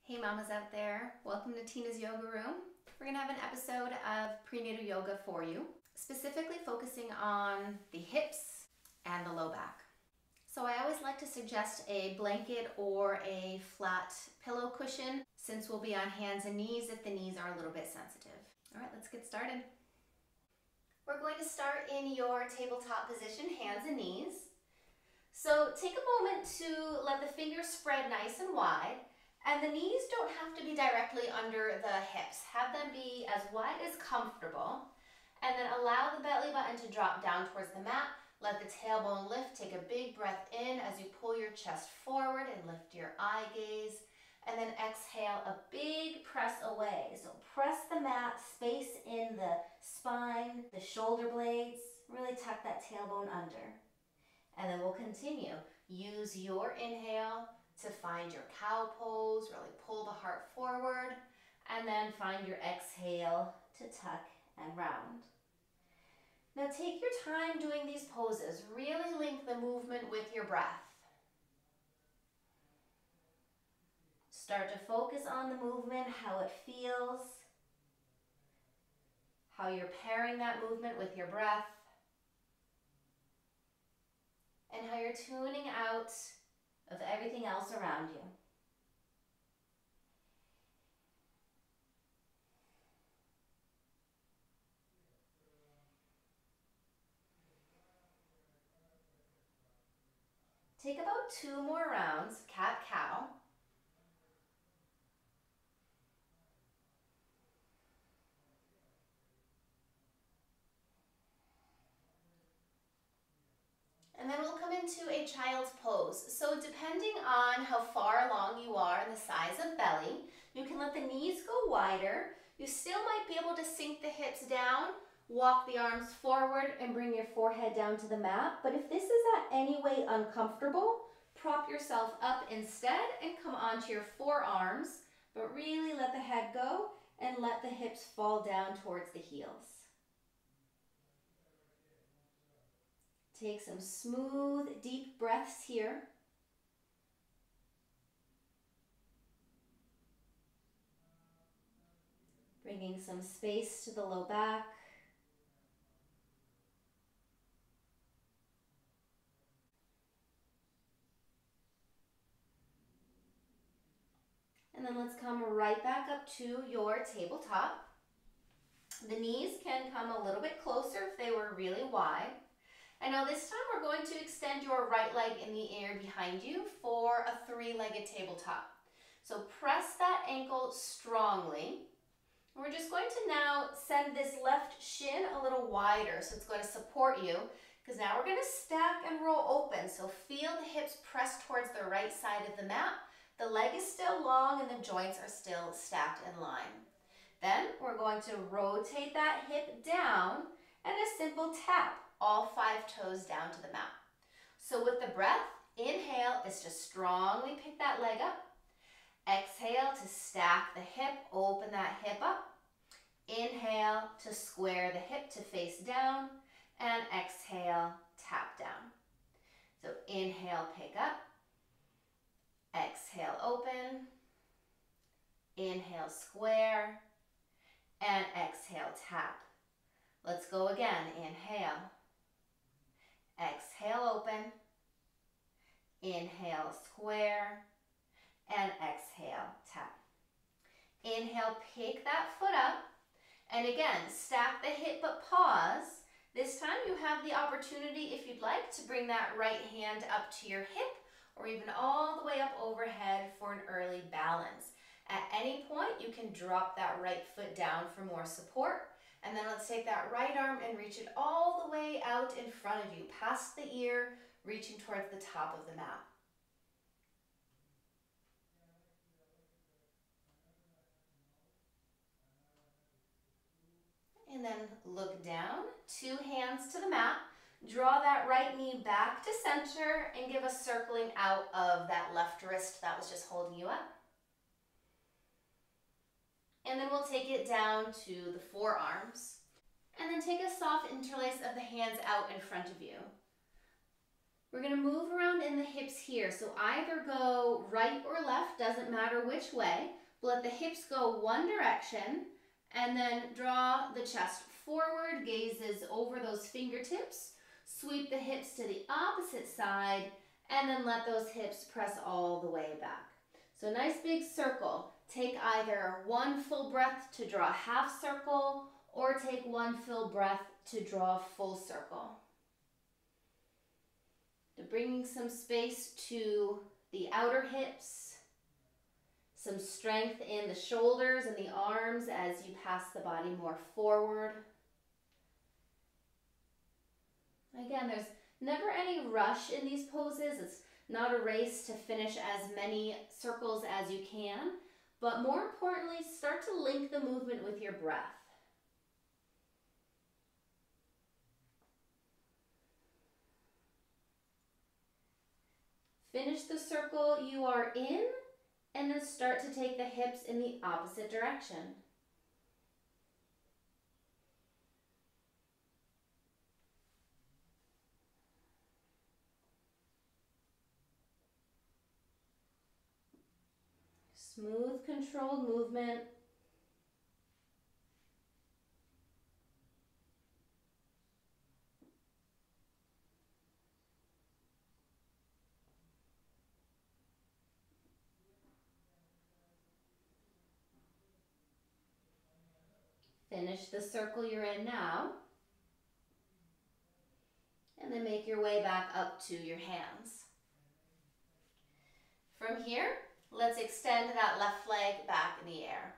Hey mamas out there, welcome to Tina's Yoga Room. We're going to have an episode of prenatal yoga for you, specifically focusing on the hips and the low back. So I always like to suggest a blanket or a flat pillow cushion since we'll be on hands and knees if the knees are a little bit sensitive. All right, let's get started. We're going to start in your tabletop position, hands and knees. So take a moment to let the fingers spread nice and wide. And the knees don't have to be directly under the hips. Have them be as wide as comfortable. And then allow the belly button to drop down towards the mat. Let the tailbone lift. Take a big breath in as you pull your chest forward and lift your eye gaze. And then exhale, a big press away. So press the mat, space in the spine, the shoulder blades. Really tuck that tailbone under. And then we'll continue. Use your inhale to find your cow pose, really pull the heart forward, and then find your exhale to tuck and round. Now take your time doing these poses. Really link the movement with your breath. Start to focus on the movement, how it feels, how you're pairing that movement with your breath, and how you're tuning out of everything else around you. Take about 2 more rounds, cat-cow. And then we'll come into a child's pose. So depending on how far along you are and the size of belly, you can let the knees go wider. You still might be able to sink the hips down, walk the arms forward and bring your forehead down to the mat. But if this is at any way uncomfortable, prop yourself up instead and come onto your forearms, but really let the head go and let the hips fall down towards the heels. Take some smooth, deep breaths here. Bringing some space to the low back. And then let's come right back up to your tabletop. The knees can come a little bit closer if they were really wide. And now this time we're going to extend your right leg in the air behind you for a 3-legged tabletop. So press that ankle strongly. We're just going to now send this left shin a little wider so it's going to support you, because now we're going to stack and roll open. So feel the hips press towards the right side of the mat. The leg is still long and the joints are still stacked in line. Then we're going to rotate that hip down and a simple tap all 5 toes down to the mat. So with the breath, inhale is to strongly pick that leg up. Exhale to stack the hip, open that hip up. Inhale to square the hip to face down, and exhale, tap down. So inhale, pick up. Exhale, open. Inhale, square. And exhale, tap. Let's go again. Inhale. Exhale, open. Inhale, square. And exhale, tap. Inhale, pick that foot up. And again, stack the hip but pause. This time you have the opportunity, if you'd like, to bring that right hand up to your hip or even all the way up overhead for an early balance. At any point, you can drop that right foot down for more support. And then let's take that right arm and reach it all the way out in front of you, past the ear, reaching towards the top of the mat. And then look down, 2 hands to the mat. Draw that right knee back to center and give a circling out of that left wrist that was just holding you up. And then we'll take it down to the forearms. And then take a soft interlace of the hands out in front of you. We're going to move around in the hips here. So either go right or left, doesn't matter which way. Let the hips go one direction and then draw the chest forward, gazes over those fingertips. Sweep the hips to the opposite side and then let those hips press all the way back. So nice big circle. Take either one full breath to draw a half circle or take one full breath to draw a full circle. Bringing some space to the outer hips, some strength in the shoulders and the arms as you pass the body more forward. Again, there's never any rush in these poses. It's not a race to finish as many circles as you can, but more importantly, start to link the movement with your breath. Finish the circle you are in, and then start to take the hips in the opposite direction. Smooth, controlled movement. Finish the circle you're in now. And then make your way back up to your hands. From here, let's extend that left leg back in the air.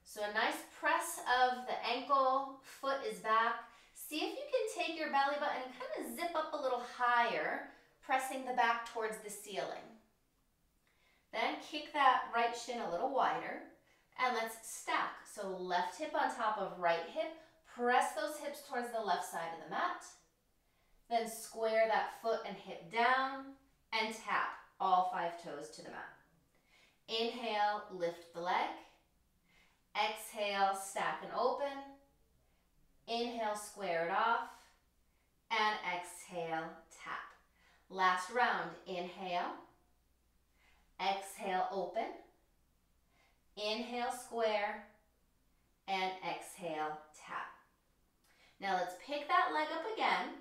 So a nice press of the ankle, foot is back. See if you can take your belly button and kind of zip up a little higher, pressing the back towards the ceiling. Then kick that right shin a little wider, and let's stack. So left hip on top of right hip, press those hips towards the left side of the mat. Then square that foot and hip down and tap all 5 toes to the mat. Inhale, lift the leg. Exhale, stack and open. Inhale, square it off. And exhale, tap. Last round, inhale. Exhale, open. Inhale, square. And exhale, tap. Now let's pick that leg up again.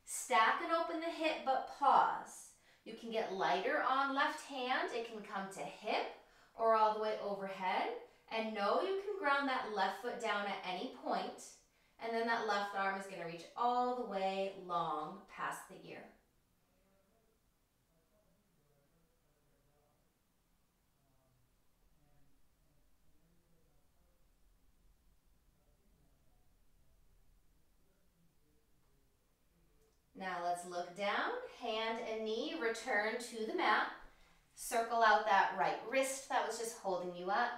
Stack and open the hip, but pause. You can get lighter on left hand. It can come to hip or all the way overhead. And know you can ground that left foot down at any point. And then that left arm is going to reach all the way long past the ear. Now let's look down, hand and knee, return to the mat. Circle out that right wrist that was just holding you up.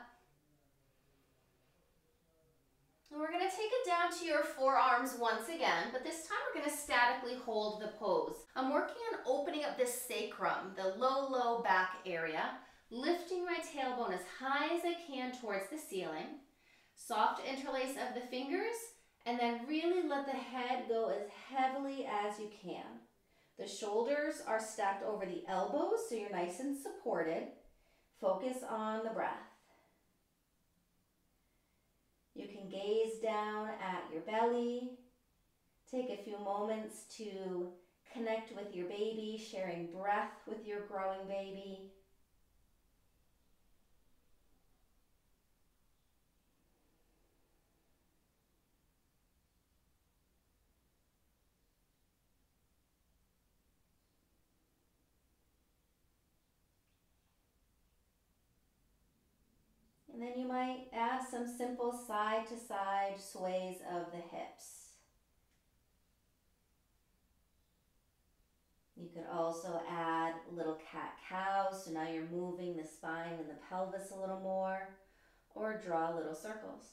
And we're going to take it down to your forearms once again, but this time we're going to statically hold the pose. I'm working on opening up this sacrum, the low back area, lifting my tailbone as high as I can towards the ceiling. Soft interlace of the fingers, and then really let the head go as heavily as you can. The shoulders are stacked over the elbows, so you're nice and supported. Focus on the breath. You can gaze down at your belly. Take a few moments to connect with your baby, sharing breath with your growing baby. And then you might add some simple side-to-side sways of the hips. You could also add little cat-cow, so now you're moving the spine and the pelvis a little more, or draw little circles.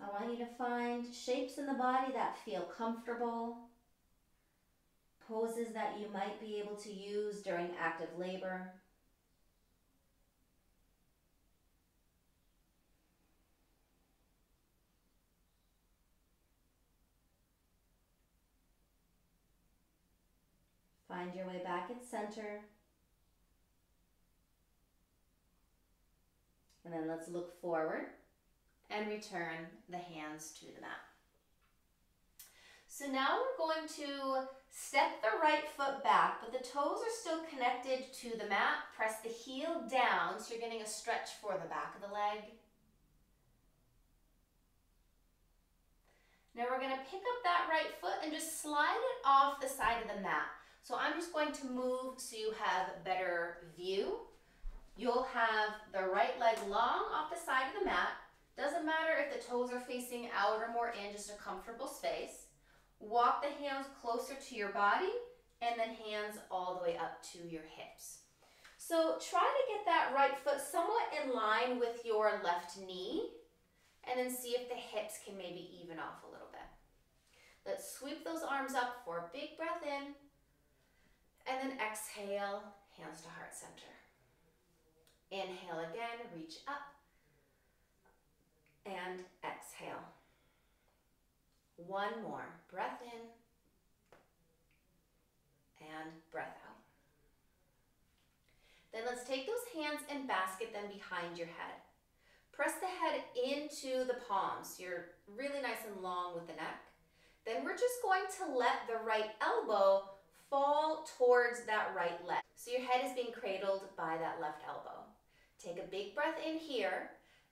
I want you to find shapes in the body that feel comfortable, poses that you might be able to use during active labor. Find your way back in center. And then let's look forward and return the hands to the mat. So now we're going to step the right foot back, but the toes are still connected to the mat. Press the heel down so you're getting a stretch for the back of the leg. Now we're going to pick up that right foot and just slide it off the side of the mat. So I'm just going to move so you have better view. You'll have the right leg long off the side of the mat. Doesn't matter if the toes are facing out or more in, just a comfortable space. Walk the hands closer to your body and then hands all the way up to your hips. So try to get that right foot somewhat in line with your left knee and then see if the hips can maybe even off a little bit. Let's sweep those arms up for a big breath in and then exhale, hands to heart center. Inhale again, reach up and exhale. One more, breath in and breath out. Then let's take those hands and basket them behind your head. Press the head into the palms. You're really nice and long with the neck. Then we're just going to let the right elbow fall towards that right leg. So your head is being cradled by that left elbow. Take a big breath in here.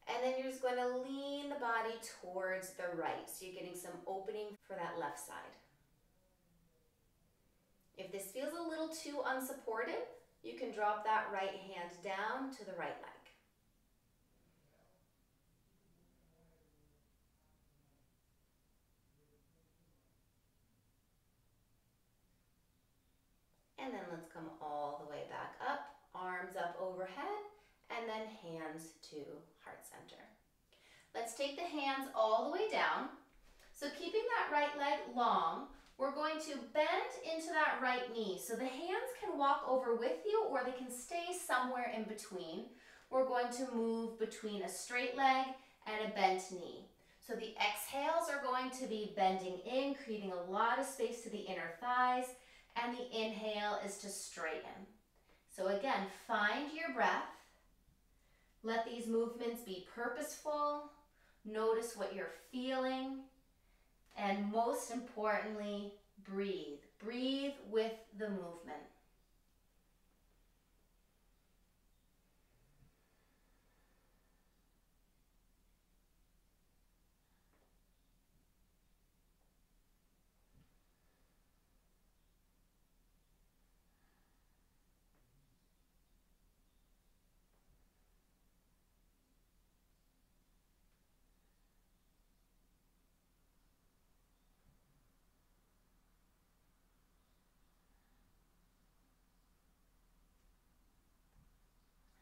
And then you're just going to lean the body towards the right. So you're getting some opening for that left side. If this feels a little too unsupported, you can drop that right hand down to the right leg. And then let's come all the way back up, arms up overhead, and then hands to heart center. Let's take the hands all the way down. So keeping that right leg long, we're going to bend into that right knee. So the hands can walk over with you or they can stay somewhere in between. We're going to move between a straight leg and a bent knee. So the exhales are going to be bending in, creating a lot of space to the inner thighs, and the inhale is to straighten. So again, find your breath. Let these movements be purposeful. Notice what you're feeling. And most importantly, breathe. Breathe with the movement.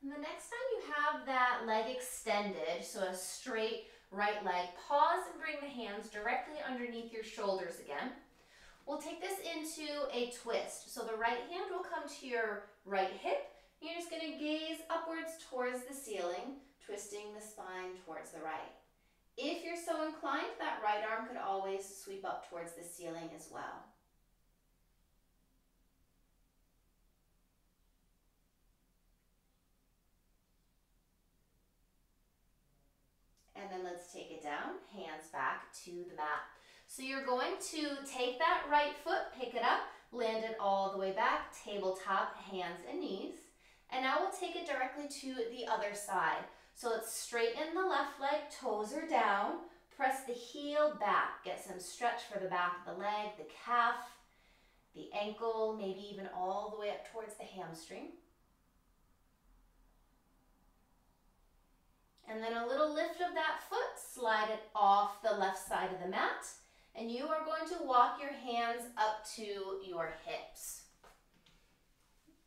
And the next time you have that leg extended, so a straight right leg, pause and bring the hands directly underneath your shoulders again. We'll take this into a twist. So the right hand will come to your right hip. You're just going to gaze upwards towards the ceiling, twisting the spine towards the right. If you're so inclined, that right arm could always sweep up towards the ceiling as well. And then let's take it down, hands back to the mat. So you're going to take that right foot, pick it up, land it all the way back, tabletop, hands and knees. And now we'll take it directly to the other side. So let's straighten the left leg, toes are down, press the heel back, get some stretch for the back of the leg, the calf, the ankle, maybe even all the way up towards the hamstring. And then a little lift of that foot, slide it off the left side of the mat, and you are going to walk your hands up to your hips.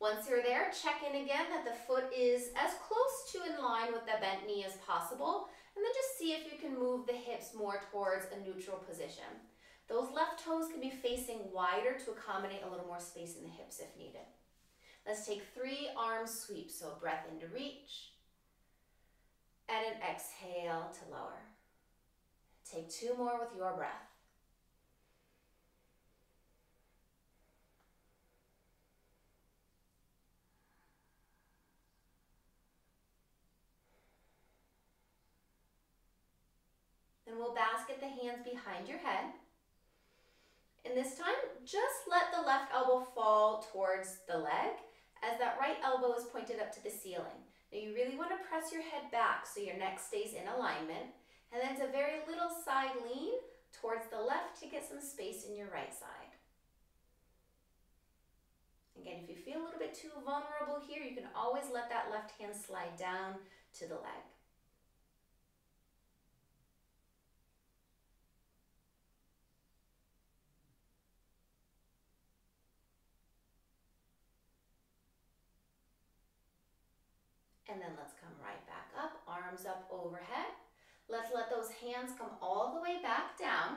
Once you're there, check in again that the foot is as close to in line with the bent knee as possible, and then just see if you can move the hips more towards a neutral position. Those left toes can be facing wider to accommodate a little more space in the hips if needed. Let's take 3 arm sweeps, so breath in to reach, and an exhale to lower. Take 2 more with your breath. And we'll basket the hands behind your head. And this time, just let the left elbow fall towards the leg as that right elbow is pointed up to the ceiling. Now you really want to press your head back so your neck stays in alignment. And then it's a very little side lean towards the left to get some space in your right side. Again, if you feel a little bit too vulnerable here, you can always let that left hand slide down to the leg. And then let's come right back up, arms up overhead. Let's let those hands come all the way back down.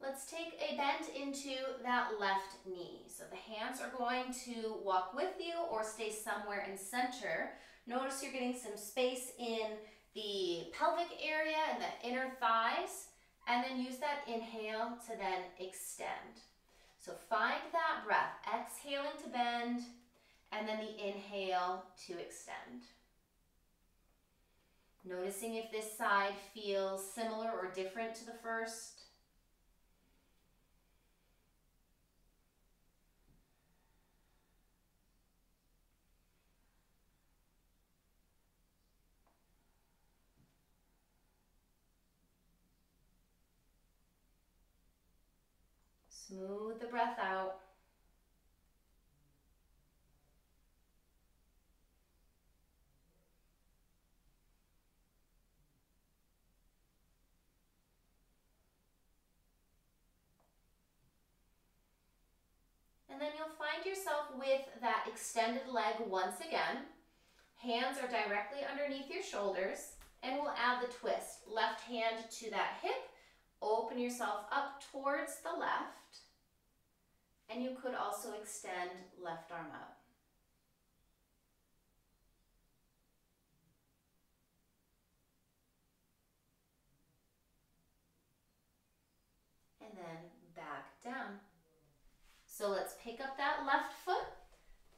Let's take a bend into that left knee. So the hands are going to walk with you or stay somewhere in center. Notice you're getting some space in the pelvic area and the inner thighs, and then use that inhale to then extend. So find that breath, exhaling to bend, and then the inhale to extend. Noticing if this side feels similar or different to the first. Smooth the breath out. And then you'll find yourself with that extended leg once again. Hands are directly underneath your shoulders, and we'll add the twist. Left hand to that hip, open yourself up towards the left, and you could also extend left arm up. And then back down. So let's pick up that left foot,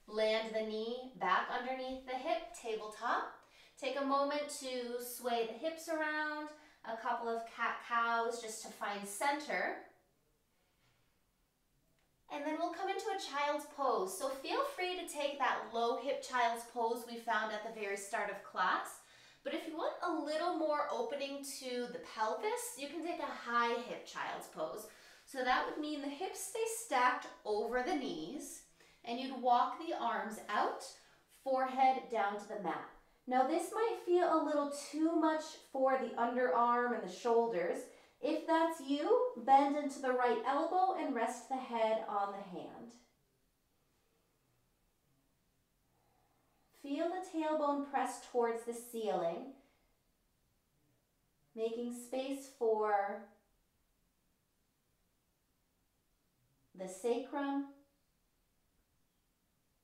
land the knee back underneath the hip, tabletop. Take a moment to sway the hips around, a couple of cat-cows just to find center. And then we'll come into a child's pose. So feel free to take that low hip child's pose we found at the very start of class. But if you want a little more opening to the pelvis, you can take a high hip child's pose. So that would mean the hips stay stacked over the knees, and you'd walk the arms out, forehead down to the mat. Now this might feel a little too much for the underarm and the shoulders. If that's you, bend into the right elbow and rest the head on the hand. Feel the tailbone press towards the ceiling, making space for the sacrum.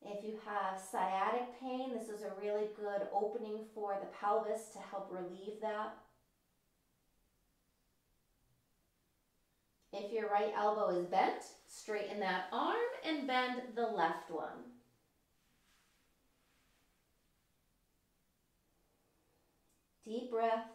If you have sciatic pain, this is a really good opening for the pelvis to help relieve that. If your right elbow is bent, straighten that arm and bend the left one. Deep breath.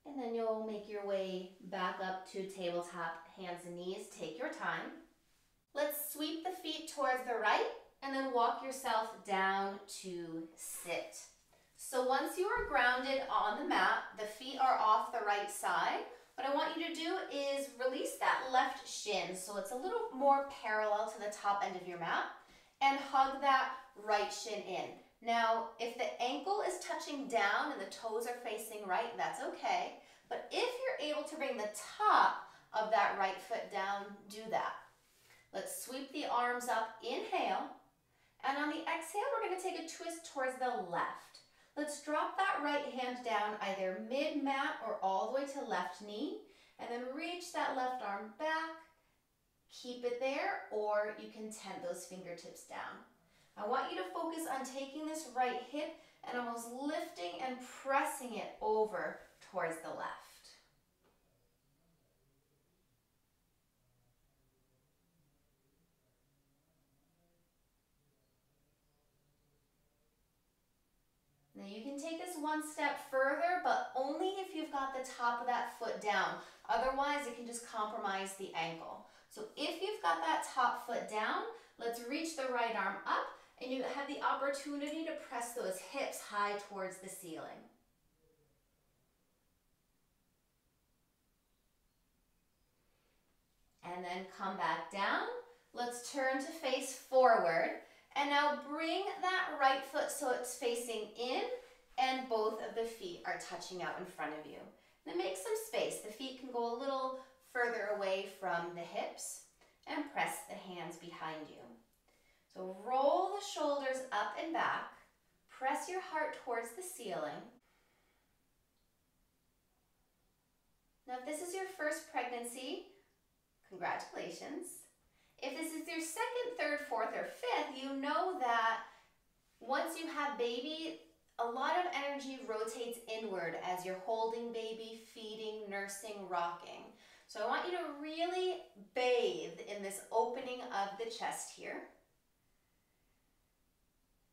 And then you'll make your way back up to tabletop, hands and knees. Take your time. Let's sweep the feet towards the right and then walk yourself down to sit. So once you are grounded on the mat, the feet are off the right side. What I want you to do is release that left shin so it's a little more parallel to the top end of your mat, and hug that right shin in. Now, if the ankle is touching down and the toes are facing right, that's okay. But if you're able to bring the top of that right foot down, do that. Let's sweep the arms up, inhale. And on the exhale, we're going to take a twist towards the left. Let's drop that right hand down either mid-mat or all the way to left knee. And then reach that left arm back keep it there, or you can tent those fingertips down. I want you to focus on taking this right hip and almost lifting and pressing it over towards the left. Now you can take this one step further, but only if you've got the top of that foot down. Otherwise, it can just compromise the ankle. So if you've got that top foot down, let's reach the right arm up, and you have the opportunity to press those hips high towards the ceiling. And then come back down. Let's turn to face forward. And now bring that right foot so it's facing in and both of the feet are touching out in front of you. Then make some space. The feet can go a little further away from the hips and press the hands behind you. So roll the shoulders up and back. Press your heart towards the ceiling. Now if this is your first pregnancy, congratulations. If this is your second, third, fourth, or fifth, you know that once you have baby, a lot of energy rotates inward as you're holding baby, feeding, nursing, rocking. So I want you to really bathe in this opening of the chest here.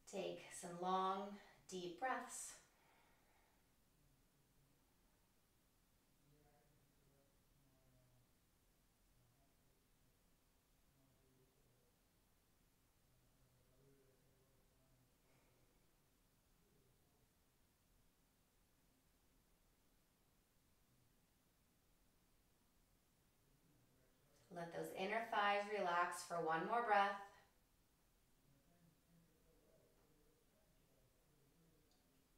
Take some long, deep breaths. Let those inner thighs relax for one more breath.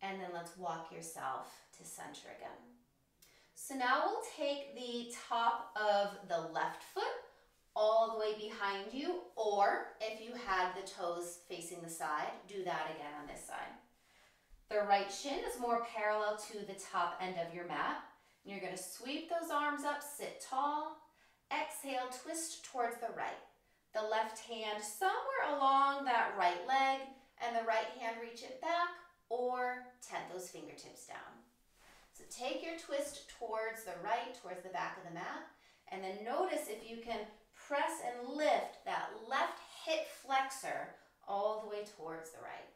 And then let's walk yourself to center again. So now we'll take the top of the left foot all the way behind you, or if you had the toes facing the side, do that again on this side. The right shin is more parallel to the top end of your mat. And you're going to sweep those arms up, sit tall. Exhale, twist towards the right. The left hand somewhere along that right leg, and the right hand reach it back or tent those fingertips down. So take your twist towards the right, towards the back of the mat, and then notice if you can press and lift that left hip flexor all the way towards the right.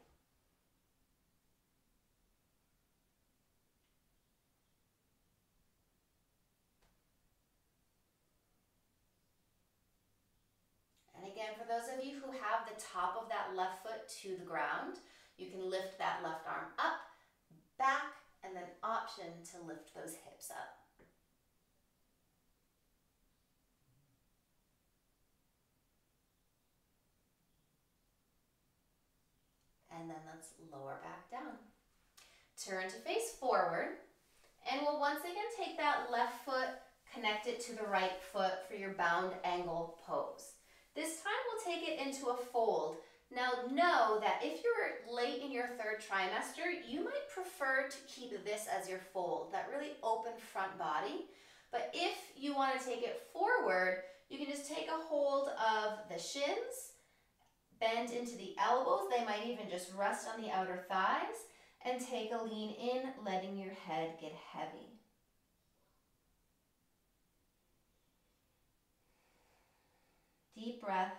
Again, for those of you who have the top of that left foot to the ground, you can lift that left arm up, back, and then option to lift those hips up. And then let's lower back down. Turn to face forward, and we'll once again take that left foot, connect it to the right foot for your bound angle pose. This time we'll take it into a fold. Now know that if you're late in your third trimester, you might prefer to keep this as your fold, that really open front body. But if you want to take it forward, you can just take a hold of the shins, bend into the elbows, they might even just rest on the outer thighs, and take a lean in, letting your head get heavy. Deep breath.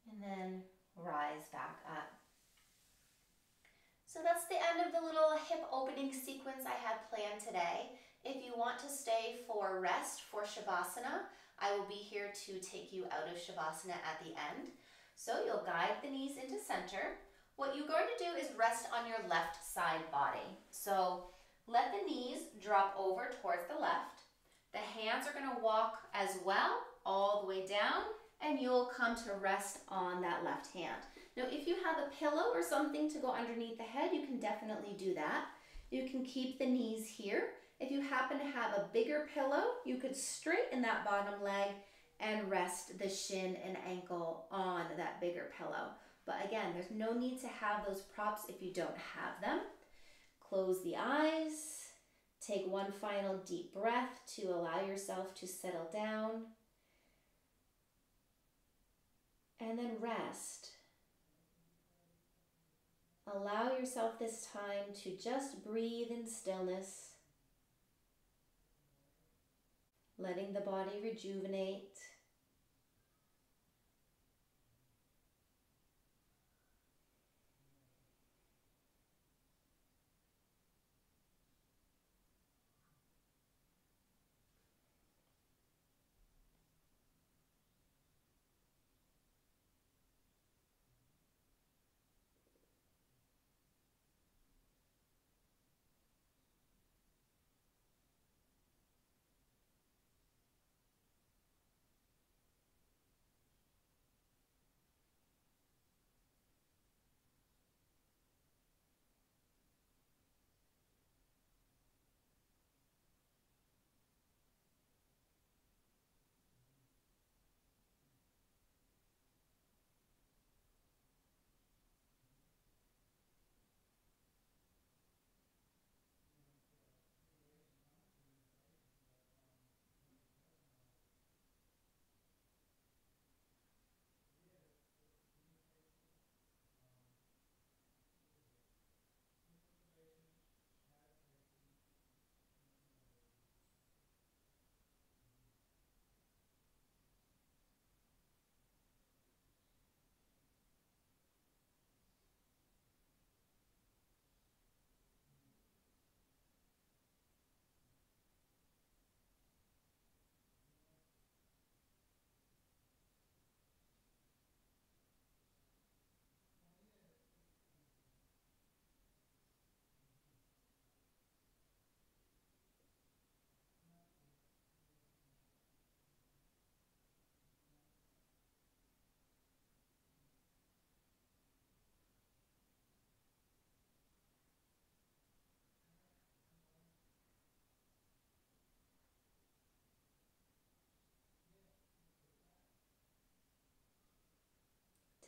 And then rise back up. So that's the end of the little hip opening sequence I had planned today. If you want to stay for rest for Shavasana, I will be here to take you out of Shavasana at the end. So you'll guide the knees into center. What you're going to do is rest on your left side body. So let the knees drop over towards the left. The hands are going to walk as well all the way down, and you'll come to rest on that left hand. Now, if you have a pillow or something to go underneath the head, you can definitely do that. You can keep the knees here. If you happen to have a bigger pillow, you could straighten that bottom leg and rest the shin and ankle on that bigger pillow. But again, there's no need to have those props if you don't have them. Close the eyes. Take one final deep breath to allow yourself to settle down. And then rest. Allow yourself this time to just breathe in stillness, letting the body rejuvenate.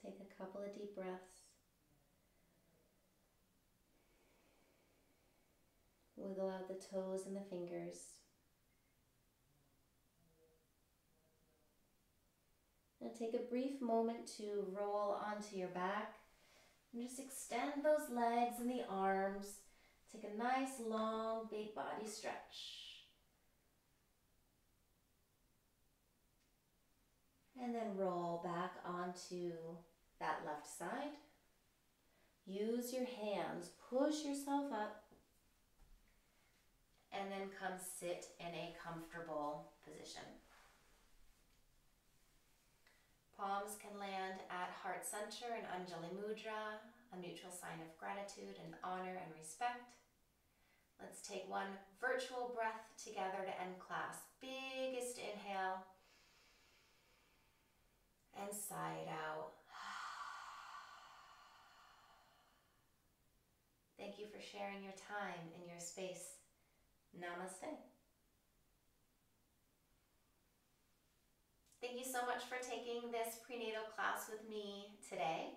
Take a couple of deep breaths. Wiggle out the toes and the fingers. Now take a brief moment to roll onto your back and just extend those legs and the arms. Take a nice long big body stretch. And then roll back onto that left side. Use your hands, push yourself up, and then come sit in a comfortable position. Palms can land at heart center in Anjali Mudra, a mutual sign of gratitude and honor and respect. Let's take one virtual breath together to end class. Biggest inhale and sigh it out. Thank you for sharing your time and your space. Namaste. Thank you so much for taking this prenatal class with me today.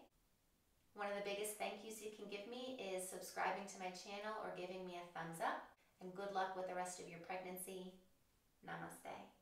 One of the biggest thank yous you can give me is subscribing to my channel or giving me a thumbs up. And good luck with the rest of your pregnancy. Namaste.